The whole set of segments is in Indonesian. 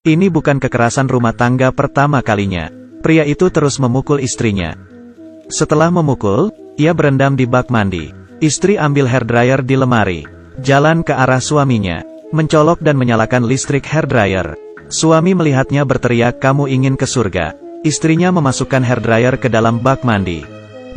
Ini bukan kekerasan rumah tangga pertama kalinya. Pria itu terus memukul istrinya. Setelah memukul, ia berendam di bak mandi. Istri ambil hairdryer di lemari, jalan ke arah suaminya, mencolok dan menyalakan listrik hairdryer. Suami melihatnya berteriak, "Kamu ingin ke surga." Istrinya memasukkan hairdryer ke dalam bak mandi.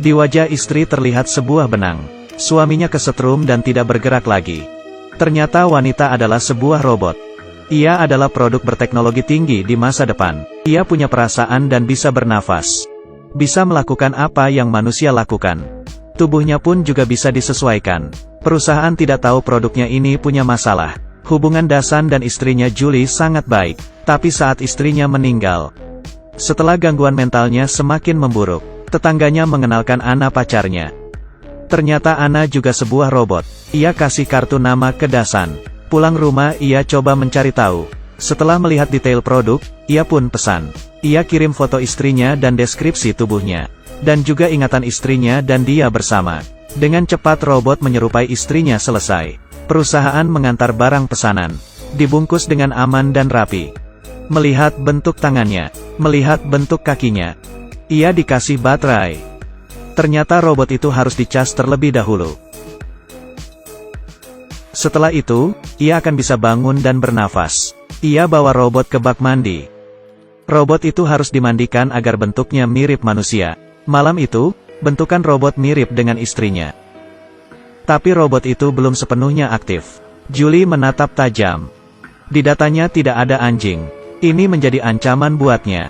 Di wajah istri terlihat sebuah benang. Suaminya kesetrum dan tidak bergerak lagi. Ternyata wanita adalah sebuah robot. Ia adalah produk berteknologi tinggi di masa depan. Ia punya perasaan dan bisa bernafas. Bisa melakukan apa yang manusia lakukan. Tubuhnya pun juga bisa disesuaikan. Perusahaan tidak tahu produknya ini punya masalah. Hubungan Dasan dan istrinya Julie sangat baik. Tapi saat istrinya meninggal, setelah gangguan mentalnya semakin memburuk, tetangganya mengenalkan Anna pacarnya. Ternyata Anna juga sebuah robot. Ia kasih kartu nama ke Dasan. Pulang rumah ia coba mencari tahu. Setelah melihat detail produk, ia pun pesan. Ia kirim foto istrinya dan deskripsi tubuhnya. Dan juga ingatan istrinya dan dia bersama. Dengan cepat robot menyerupai istrinya selesai. Perusahaan mengantar barang pesanan. Dibungkus dengan aman dan rapi. Melihat bentuk tangannya, melihat bentuk kakinya, ia dikasih baterai. Ternyata robot itu harus dicas terlebih dahulu. Setelah itu, ia akan bisa bangun dan bernafas. Ia bawa robot ke bak mandi. Robot itu harus dimandikan agar bentuknya mirip manusia. Malam itu, bentukan robot mirip dengan istrinya. Tapi robot itu belum sepenuhnya aktif. Julie menatap tajam. Di datanya tidak ada anjing. Ini menjadi ancaman buatnya.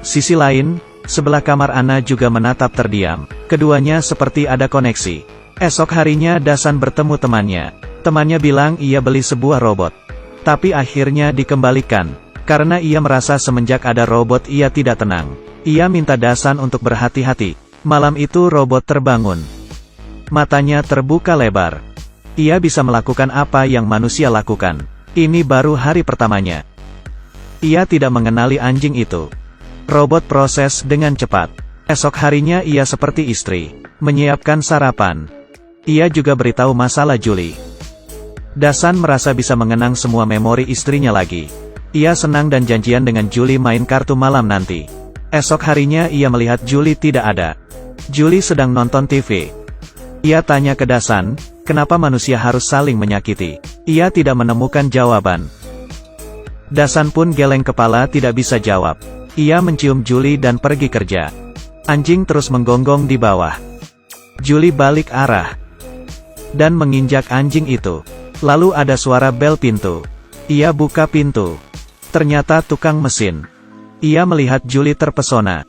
Sisi lain, sebelah kamar Anna juga menatap terdiam. Keduanya seperti ada koneksi. Esok harinya Dasan bertemu temannya. Temannya bilang ia beli sebuah robot. Tapi akhirnya dikembalikan. Karena ia merasa semenjak ada robot ia tidak tenang. Ia minta Dasan untuk berhati-hati. Malam itu robot terbangun. Matanya terbuka lebar. Ia bisa melakukan apa yang manusia lakukan. Ini baru hari pertamanya. Ia tidak mengenali anjing itu. Robot proses dengan cepat. Esok harinya ia seperti istri, menyiapkan sarapan. Ia juga beritahu masalah Julie. Dasan merasa bisa mengenang semua memori istrinya lagi. Ia senang dan janjian dengan Julie main kartu malam nanti. Esok harinya ia melihat Julie tidak ada. Julie sedang nonton TV. Ia tanya ke Dasan, kenapa manusia harus saling menyakiti? Ia tidak menemukan jawaban. Dasan pun geleng kepala tidak bisa jawab. Ia mencium Julie dan pergi kerja. Anjing terus menggonggong di bawah. Julie balik arah dan menginjak anjing itu. Lalu ada suara bel pintu. Ia buka pintu. Ternyata tukang mesin. Ia melihat Julie terpesona.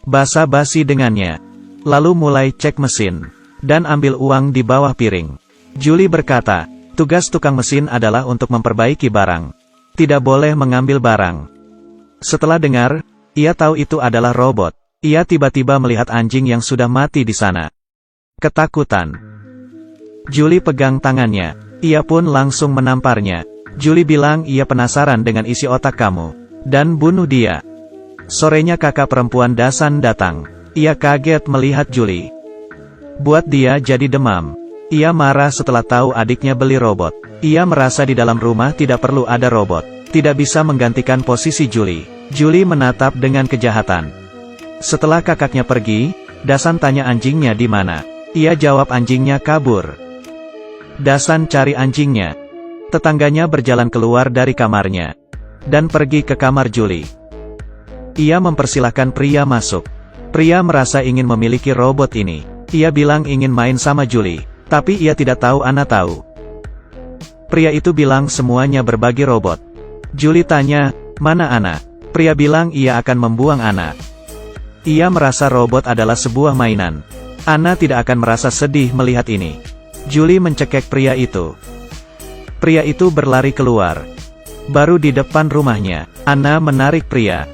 Basa-basi dengannya. Lalu mulai cek mesin. Dan ambil uang di bawah piring. Julie berkata, tugas tukang mesin adalah untuk memperbaiki barang. Tidak boleh mengambil barang. Setelah dengar, ia tahu itu adalah robot. Ia tiba-tiba melihat anjing yang sudah mati di sana. Ketakutan. Julie pegang tangannya. Ia pun langsung menamparnya. Julie bilang ia penasaran dengan isi otak kamu. Dan bunuh dia. Sorenya kakak perempuan Dasan datang. Ia kaget melihat Julie. Buat dia jadi demam. Ia marah setelah tahu adiknya beli robot. Ia merasa di dalam rumah tidak perlu ada robot. Tidak bisa menggantikan posisi Julie. Julie menatap dengan kejahatan. Setelah kakaknya pergi, Dasan tanya anjingnya di mana. Ia jawab anjingnya kabur. Dasan cari anjingnya. Tetangganya berjalan keluar dari kamarnya. Dan pergi ke kamar Julie. Ia mempersilahkan pria masuk. Pria merasa ingin memiliki robot ini. Ia bilang ingin main sama Julie. Tapi ia tidak tahu Anna tahu. Pria itu bilang semuanya berbagi robot. Julie tanya, mana Anna? Pria bilang ia akan membuang Anna. Ia merasa robot adalah sebuah mainan. Anna tidak akan merasa sedih melihat ini. Julie mencekik pria itu. Pria itu berlari keluar. Baru di depan rumahnya, Anna menarik pria.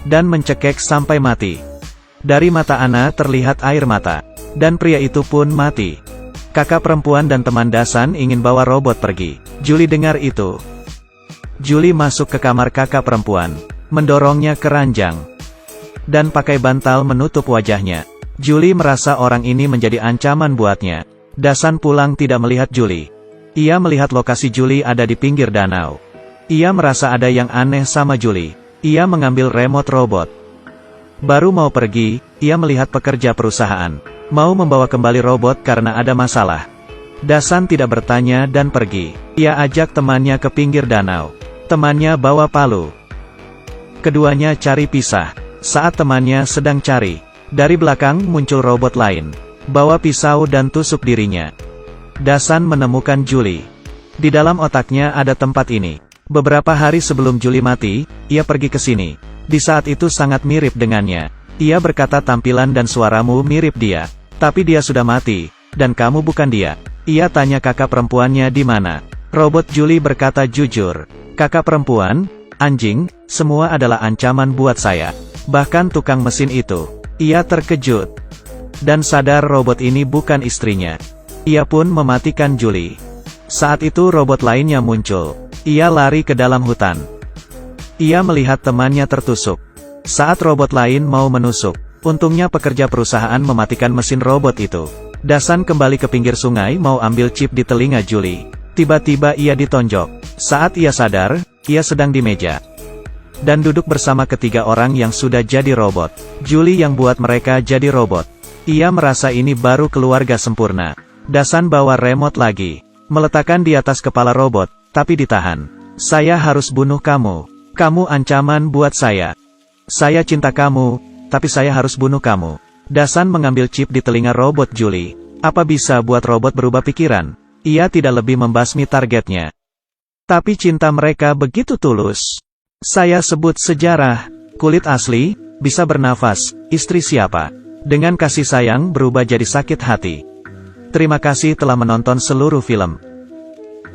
Dan mencekik sampai mati. Dari mata Anna terlihat air mata. Dan pria itu pun mati. Kakak perempuan dan teman Dasan ingin bawa robot pergi. Julie dengar itu. Julie masuk ke kamar kakak perempuan. Mendorongnya ke ranjang. Dan pakai bantal menutup wajahnya. Julie merasa orang ini menjadi ancaman buatnya. Dasan pulang tidak melihat Julie. Ia melihat lokasi Julie ada di pinggir danau. Ia merasa ada yang aneh sama Julie. Ia mengambil remote robot. Baru mau pergi, ia melihat pekerja perusahaan mau membawa kembali robot karena ada masalah. Dasan tidak bertanya dan pergi. Ia ajak temannya ke pinggir danau. Temannya bawa palu. Keduanya cari pisah. Saat temannya sedang cari, dari belakang muncul robot lain, bawa pisau dan tusuk dirinya. Dasan menemukan Julie. Di dalam otaknya ada tempat ini. Beberapa hari sebelum Julie mati, ia pergi ke sini. Di saat itu sangat mirip dengannya. Ia berkata tampilan dan suaramu mirip dia. Tapi dia sudah mati, dan kamu bukan dia. Ia tanya kakak perempuannya di mana. Robot Julie berkata jujur. Kakak perempuan, anjing, semua adalah ancaman buat saya. Bahkan tukang mesin itu. Ia terkejut. Dan sadar robot ini bukan istrinya. Ia pun mematikan Julie. Saat itu robot lainnya muncul. Ia lari ke dalam hutan. Ia melihat temannya tertusuk. Saat robot lain mau menusuk, untungnya pekerja perusahaan mematikan mesin robot itu. Dasan kembali ke pinggir sungai mau ambil chip di telinga Julie. Tiba-tiba ia ditonjok. Saat ia sadar, ia sedang di meja. Dan duduk bersama ketiga orang yang sudah jadi robot. Julie yang buat mereka jadi robot. Ia merasa ini baru keluarga sempurna. Dasan bawa remote lagi. Meletakkan di atas kepala robot. Tapi ditahan. Saya harus bunuh kamu. Kamu ancaman buat saya. Saya cinta kamu, tapi saya harus bunuh kamu. Dasan mengambil chip di telinga robot Julie. Apa bisa buat robot berubah pikiran? Ia tidak lebih membasmi targetnya. Tapi cinta mereka begitu tulus. Saya sebut sejarah. Kulit asli, bisa bernafas, istri siapa? Dengan kasih sayang berubah jadi sakit hati. Terima kasih telah menonton seluruh film.